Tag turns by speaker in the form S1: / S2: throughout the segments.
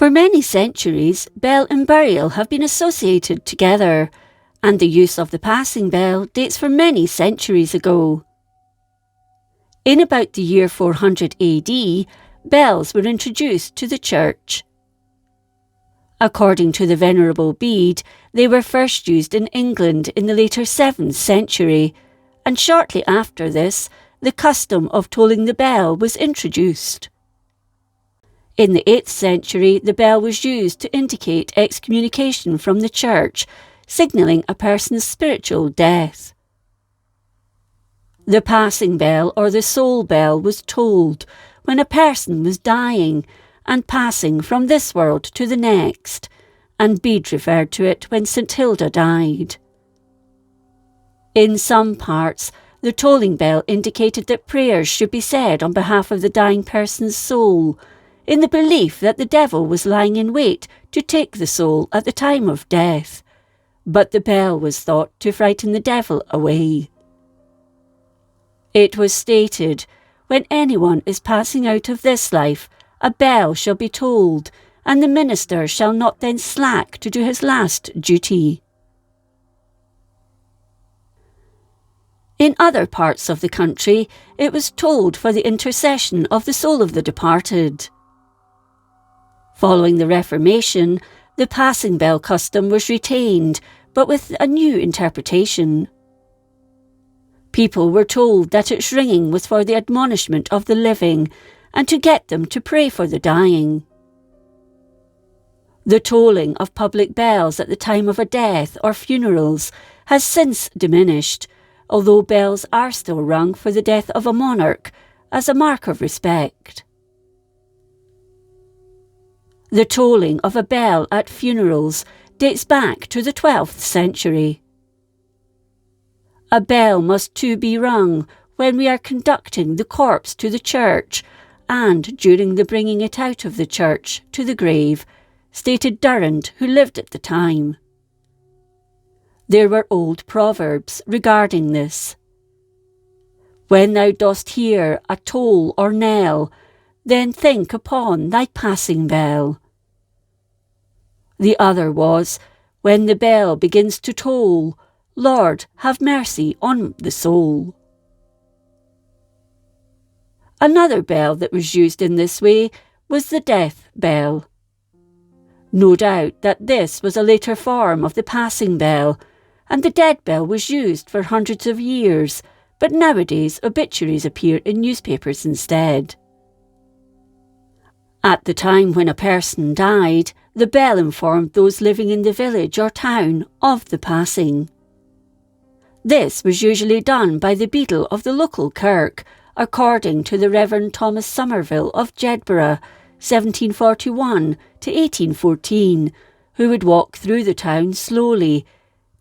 S1: For many centuries, bell and burial have been associated together, and the use of the passing bell dates from many centuries ago. In about the year 400 AD, bells were introduced to the church. According to the Venerable Bede, they were first used in England in the later 7th century, and shortly after this, the custom of tolling the bell was introduced. In the 8th century, the bell was used to indicate excommunication from the church, signalling a person's spiritual death. The passing bell or the soul bell was tolled when a person was dying and passing from this world to the next, and Bede referred to it when St Hilda died. In some parts, the tolling bell indicated that prayers should be said on behalf of the dying person's soul, in the belief that the devil was lying in wait to take the soul at the time of death, but the bell was thought to frighten the devil away. It was stated, when anyone is passing out of this life, a bell shall be tolled, and the minister shall not then slack to do his last duty. In other parts of the country, it was tolled for the intercession of the soul of the departed. Following the Reformation, the passing bell custom was retained, but with a new interpretation. People were told that its ringing was for the admonishment of the living, and to get them to pray for the dying. The tolling of public bells at the time of a death or funerals has since diminished, although bells are still rung for the death of a monarch as a mark of respect. The tolling of a bell at funerals dates back to the 12th century. A bell must too be rung when we are conducting the corpse to the church and during the bringing it out of the church to the grave, stated Durand, who lived at the time. There were old proverbs regarding this. When thou dost hear a toll or knell, then think upon thy passing bell. The other was, when the bell begins to toll, Lord, have mercy on the soul. Another bell that was used in this way was the death bell. No doubt that this was a later form of the passing bell, and the dead bell was used for hundreds of years, but nowadays obituaries appear in newspapers instead. At the time when a person died, the bell informed those living in the village or town of the passing. This was usually done by the beadle of the local kirk, according to the Reverend Thomas Somerville of Jedburgh, 1741 to 1814, who would walk through the town slowly,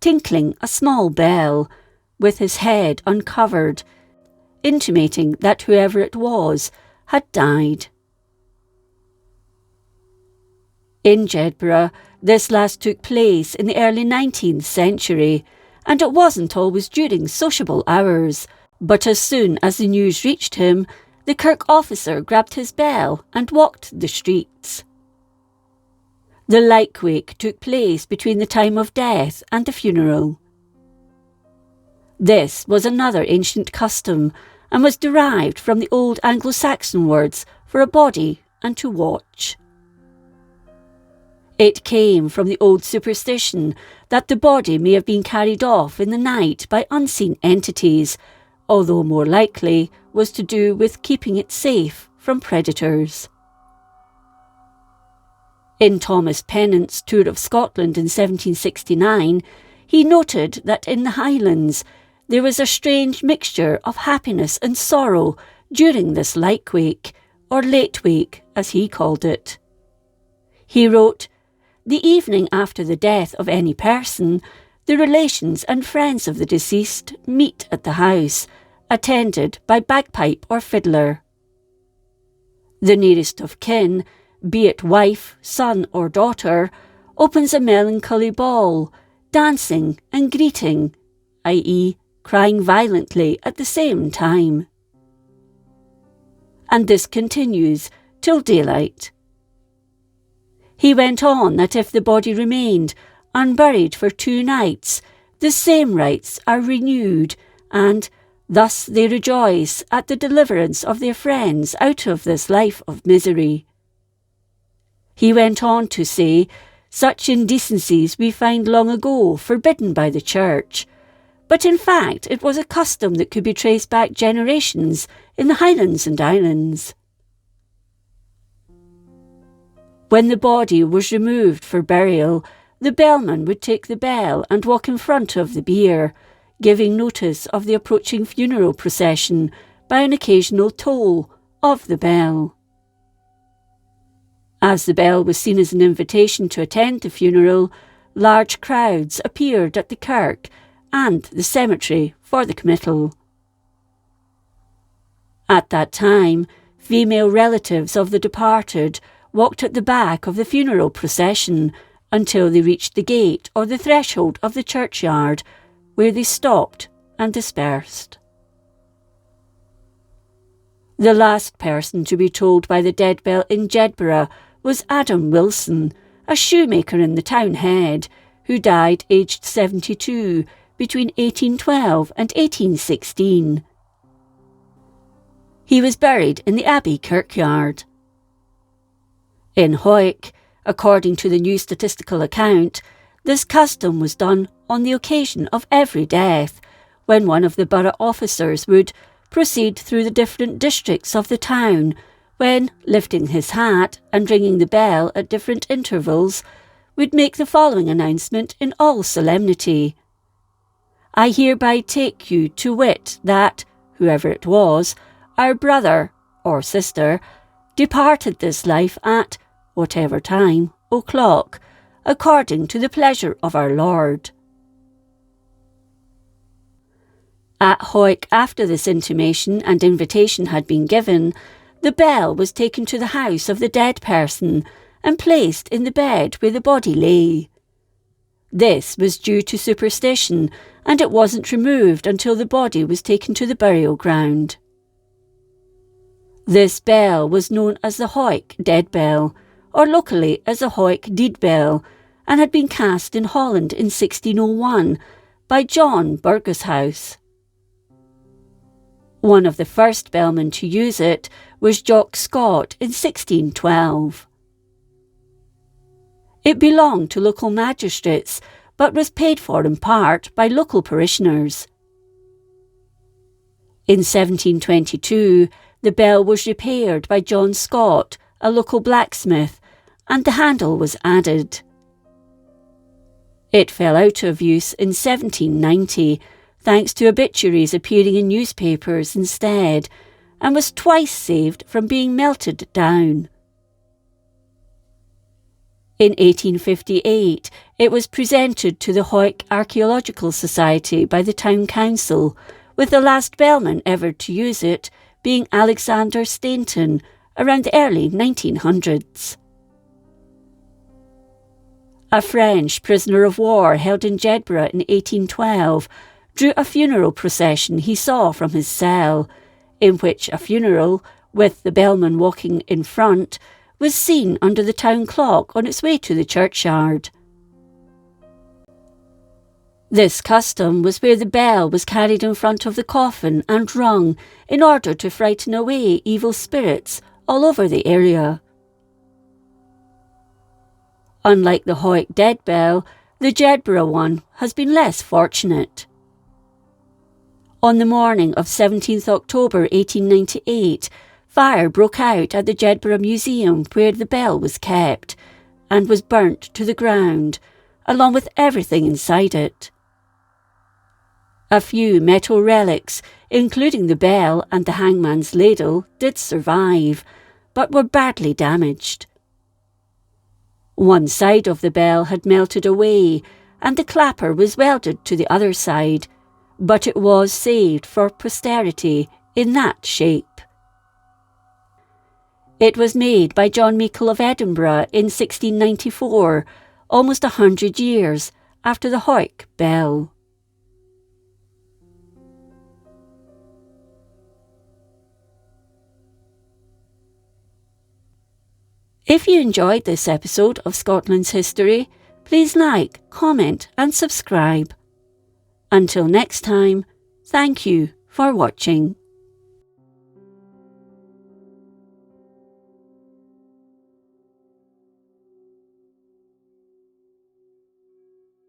S1: tinkling a small bell, with his head uncovered, intimating that whoever it was had died. In Jedburgh, this last took place in the early 19th century, and it wasn't always during sociable hours, but as soon as the news reached him, the kirk officer grabbed his bell and walked the streets. The lyke-wake took place between the time of death and the funeral. This was another ancient custom, and was derived from the old Anglo-Saxon words for a body and to watch. It came from the old superstition that the body may have been carried off in the night by unseen entities, although more likely was to do with keeping it safe from predators. In Thomas Pennant's tour of Scotland in 1769, he noted that in the Highlands there was a strange mixture of happiness and sorrow during this lyke-wake, or late-wake as he called it. He wrote, "The evening after the death of any person, the relations and friends of the deceased meet at the house, attended by bagpipe or fiddler. The nearest of kin, be it wife, son or daughter, opens a melancholy ball, dancing and greeting, i.e. crying violently at the same time. And this continues till daylight. He went on that if the body remained unburied for 2 nights, the same rites are renewed, and thus they rejoice at the deliverance of their friends out of this life of misery. He went on to say, such indecencies we find long ago forbidden by the Church, but in fact it was a custom that could be traced back generations in the Highlands and Islands. When the body was removed for burial, the bellman would take the bell and walk in front of the bier, giving notice of the approaching funeral procession by an occasional toll of the bell. As the bell was seen as an invitation to attend the funeral, large crowds appeared at the kirk and the cemetery for the committal. At that time, female relatives of the departed walked at the back of the funeral procession until they reached the gate or the threshold of the churchyard, where they stopped and dispersed. The last person to be tolled by the dead bell in Jedburgh was Adam Wilson, a shoemaker in the town head, who died aged 72 between 1812 and 1816. He was buried in the Abbey kirkyard. In Hawick, according to the new statistical account, this custom was done on the occasion of every death, when one of the borough officers would proceed through the different districts of the town, when, lifting his hat and ringing the bell at different intervals, would make the following announcement in all solemnity. I hereby take you to wit that, whoever it was, our brother or sister departed this life at whatever time o'clock, according to the pleasure of our Lord. At Hawick, after this intimation and invitation had been given, the bell was taken to the house of the dead person and placed in the bed where the body lay. This was due to superstition, and it wasn't removed until the body was taken to the burial ground. This bell was known as the Hawick dead bell, or locally as the Hawick deed bell, and had been cast in Holland in 1601 by John Burgesshouse. One of the first bellmen to use it was Jock Scott in 1612. It belonged to local magistrates, but was paid for in part by local parishioners. In 1722, the bell was repaired by John Scott, a local blacksmith, and the handle was added. It fell out of use in 1790, thanks to obituaries appearing in newspapers instead, and was twice saved from being melted down. In 1858, it was presented to the Hawick Archaeological Society by the Town Council, with the last bellman ever to use it being Alexander Stainton around the early 1900s. A French prisoner of war held in Jedburgh in 1812 drew a funeral procession he saw from his cell, in which a funeral, with the bellman walking in front, was seen under the town clock on its way to the churchyard. This custom was where the bell was carried in front of the coffin and rung in order to frighten away evil spirits all over the area. Unlike the Hawick dead bell, the Jedburgh one has been less fortunate. On the morning of 17th October 1898, fire broke out at the Jedburgh Museum where the bell was kept, and was burnt to the ground, along with everything inside it. A few metal relics, including the bell and the hangman's ladle, did survive, but were badly damaged. One side of the bell had melted away, and the clapper was welded to the other side, but it was saved for posterity in that shape. It was made by John Meikle of Edinburgh in 1694, almost 100 years after the Hawick bell. If you enjoyed this episode of Scotland's History, please like, comment and subscribe. Until next time, thank you for watching.